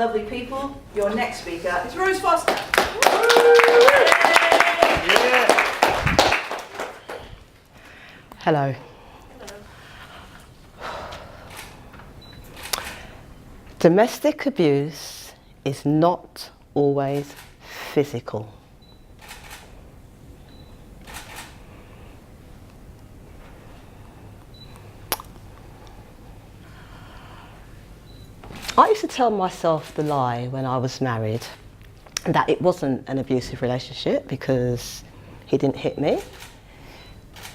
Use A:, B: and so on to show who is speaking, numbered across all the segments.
A: Lovely people, your next speaker is Rose Foster.
B: Yeah.
C: Hello. Domestic abuse is not always physical. I used to tell myself the lie when I was married that it wasn't an abusive relationship because he didn't hit me.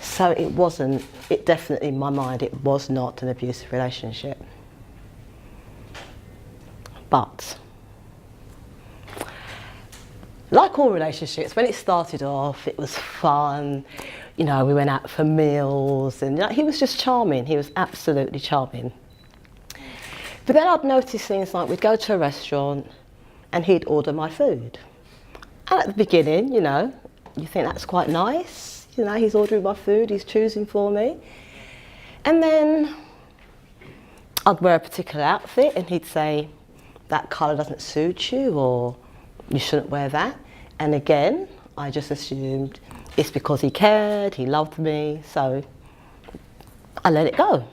C: So it definitely in my mind, it was not an abusive relationship. But, like all relationships, when it started off, it was fun. You know, we went out for meals and he was just charming. He was absolutely charming. But then I'd notice things like we'd go to a restaurant and he'd order my food. And at the beginning, you know, you think that's quite nice. You know, he's ordering my food, he's choosing for me. And then I'd wear a particular outfit and he'd say, that colour doesn't suit you, or you shouldn't wear that. And again, I just assumed it's because he cared, he loved me, so I let it go.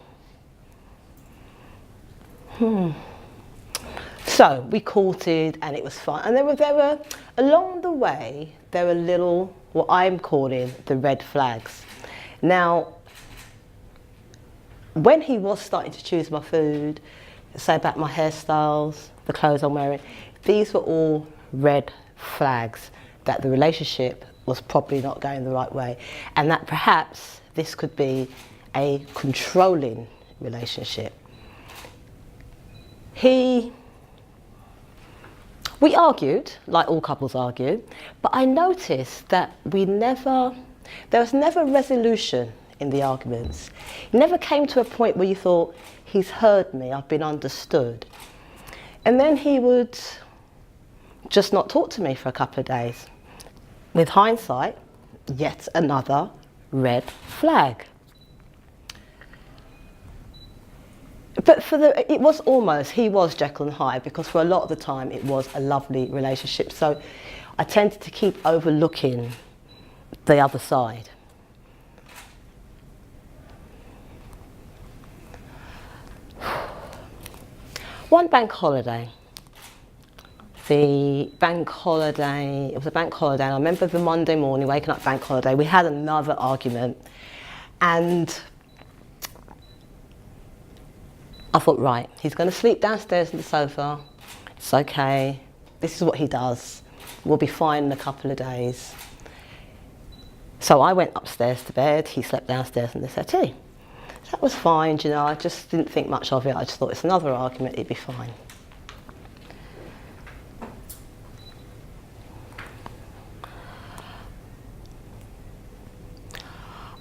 C: So we courted and it was fun. And there were along the way, there were little, what I'm calling the red flags. Now, when he was starting to choose my food, say about my hairstyles, the clothes I'm wearing, these were all red flags that the relationship was probably not going the right way, and that perhaps this could be a controlling relationship. We argued, like all couples argue, but I noticed that there was never resolution in the arguments. It never came to a point where you thought, he's heard me, I've been understood. And then he would just not talk to me for a couple of days. With hindsight, yet another red flag. But he was Jekyll and Hyde, because for a lot of the time it was a lovely relationship. So I tended to keep overlooking the other side. One bank holiday. It was a bank holiday, and I remember the Monday morning waking up bank holiday, we had another argument, and I thought, right, he's going to sleep downstairs on the sofa, it's okay, this is what he does, we'll be fine in a couple of days. So I went upstairs to bed, he slept downstairs on the settee. So that was fine, you know, I just didn't think much of it, I just thought it's another argument, it'd be fine.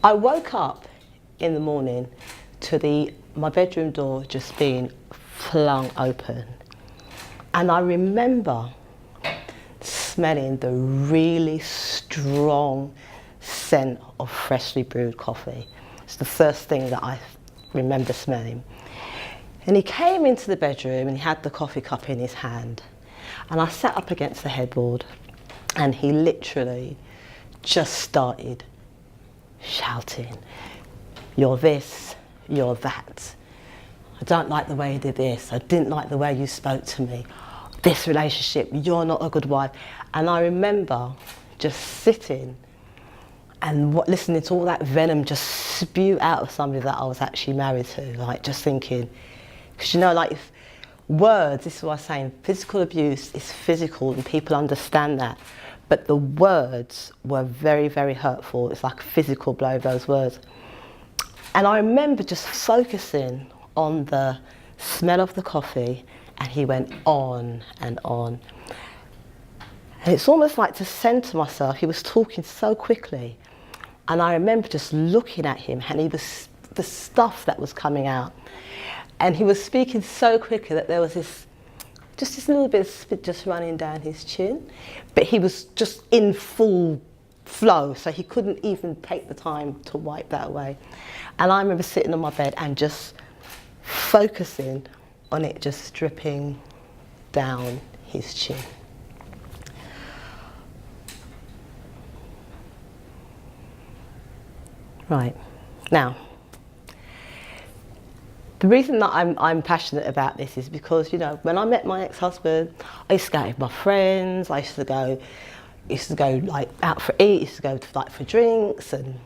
C: I woke up in the morning to my bedroom door just being flung open. And I remember smelling the really strong scent of freshly brewed coffee. It's the first thing that I remember smelling. And he came into the bedroom and he had the coffee cup in his hand. And I sat up against the headboard and he literally just started shouting, "You're this, you're that. I don't like the way you did this. I didn't like the way you spoke to me. This relationship, you're not a good wife." And I remember just sitting and listening to all that venom just spew out of somebody that I was actually married to, like just thinking, because you know, like if words, this is what I'm saying, physical abuse is physical and people understand that. But the words were very, very hurtful. It's like a physical blow, those words. And I remember just focusing on the smell of the coffee, and he went on and on. And it's almost like to center myself, he was talking so quickly. And I remember just looking at him, and the stuff that was coming out. And he was speaking so quickly that there was this little bit of spit just running down his chin, but he was just in full flow, so he couldn't even take the time to wipe that away. And I remember sitting on my bed and just focusing on it just dripping down his chin. Right, now, the reason that I'm passionate about this is because, you know, when I met my ex-husband, I used to go out with my friends, I used to go like out for eat, used to go to, like for drinks and,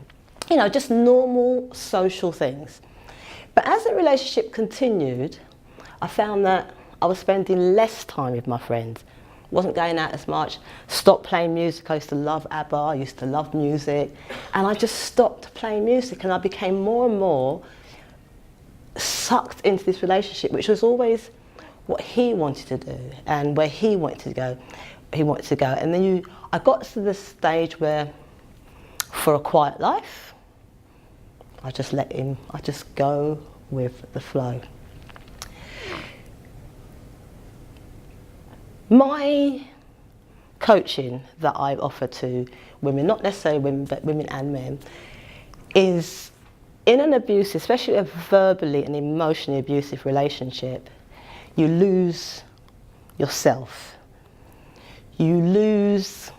C: you know, just normal social things. But as the relationship continued, I found that I was spending less time with my friends. Wasn't going out as much, stopped playing music. I used to love ABBA, I used to love music, and I just stopped playing music, and I became more and more sucked into this relationship, which was always what he wanted to do and where he wanted to go. And then I got to the stage where, for a quiet life, I just go with the flow. My coaching that I offer to women, not necessarily women, but women and men, is in an abusive, especially a verbally and emotionally abusive relationship, you lose yourself. You lose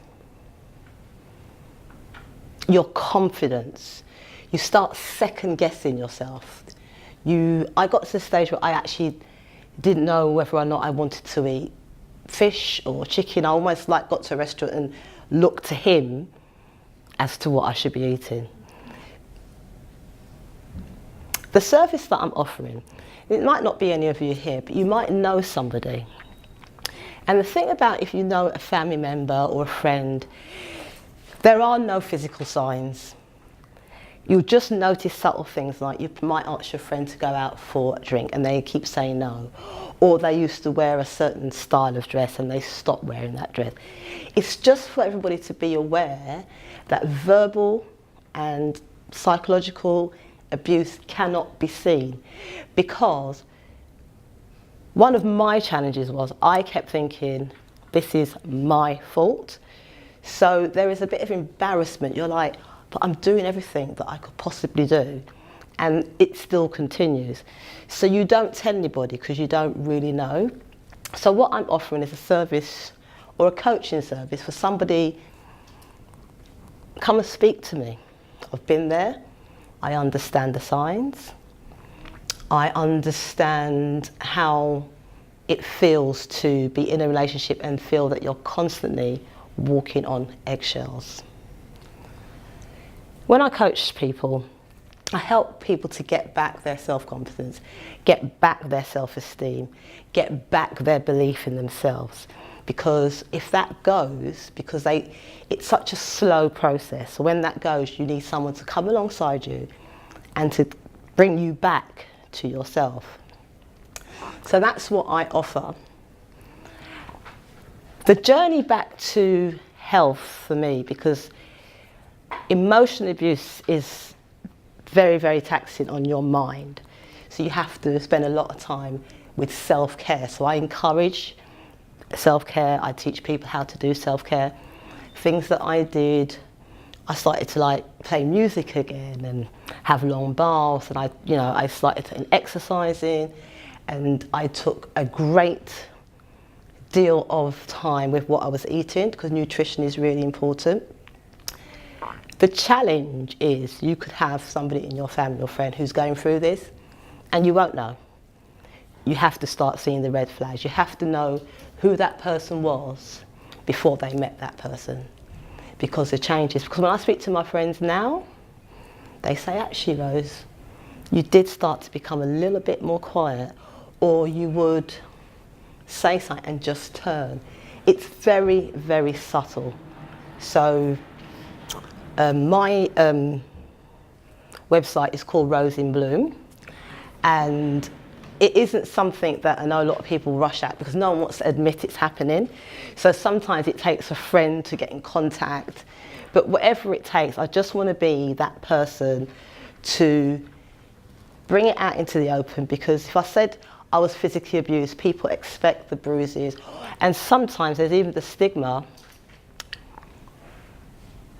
C: your confidence. You start second guessing yourself. I got to the stage where I actually didn't know whether or not I wanted to eat fish or chicken. I almost like got to a restaurant and looked to him as to what I should be eating. The service that I'm offering, it might not be any of you here, but you might know somebody. And the thing about if you know a family member or a friend, there are no physical signs. You'll just notice subtle things, like you might ask your friend to go out for a drink and they keep saying no. Or they used to wear a certain style of dress and they stop wearing that dress. It's just for everybody to be aware that verbal and psychological abuse cannot be seen. Because one of my challenges was I kept thinking, this is my fault. So there is a bit of embarrassment. You're like, but I'm doing everything that I could possibly do, and it still continues. So you don't tell anybody because you don't really know. So what I'm offering is a service or a coaching service for somebody. Come and speak to me. I've been there. I understand the signs. I understand how it feels to be in a relationship and feel that you're constantly walking on eggshells. When I coach people, I help people to get back their self-confidence, get back their self-esteem, get back their belief in themselves. Because if that goes, it's such a slow process. So when that goes, you need someone to come alongside you and to bring you back to yourself. So that's what I offer. The journey back to health for me, because emotional abuse is very, very taxing on your mind. So you have to spend a lot of time with self-care. So I encourage self-care. I teach people how to do self-care. Things that I did, I started to play music again and have long baths, and I started exercising, and I took a great deal of time with what I was eating, because nutrition is really important. The challenge is you could have somebody in your family or friend who's going through this and you won't know. You have to start seeing the red flags. You have to know who that person was before they met that person, because the changes. Because when I speak to my friends now, they say, actually, Rose, you did start to become a little bit more quiet, or you would say something and just turn. It's very, very subtle. So my website is called Rose in Bloom, and it isn't something that I know a lot of people rush at because no one wants to admit it's happening. So sometimes it takes a friend to get in contact, but whatever it takes, I just want to be that person to bring it out into the open, because if I said I was physically abused, people expect the bruises, and sometimes there's even the stigma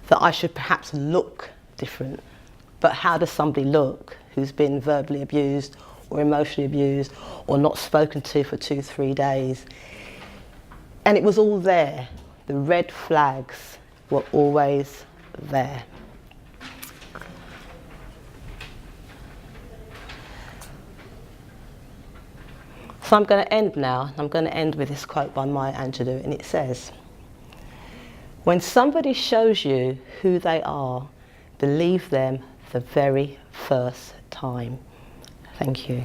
C: that I should perhaps look different. But how does somebody look who's been verbally abused or emotionally abused or not spoken to for 2-3 days? And it was all there. The red flags were always there. So I'm going to end now. I'm going to end with this quote by Maya Angelou, and it says, "When somebody shows you who they are, believe them the very first time." Thank you.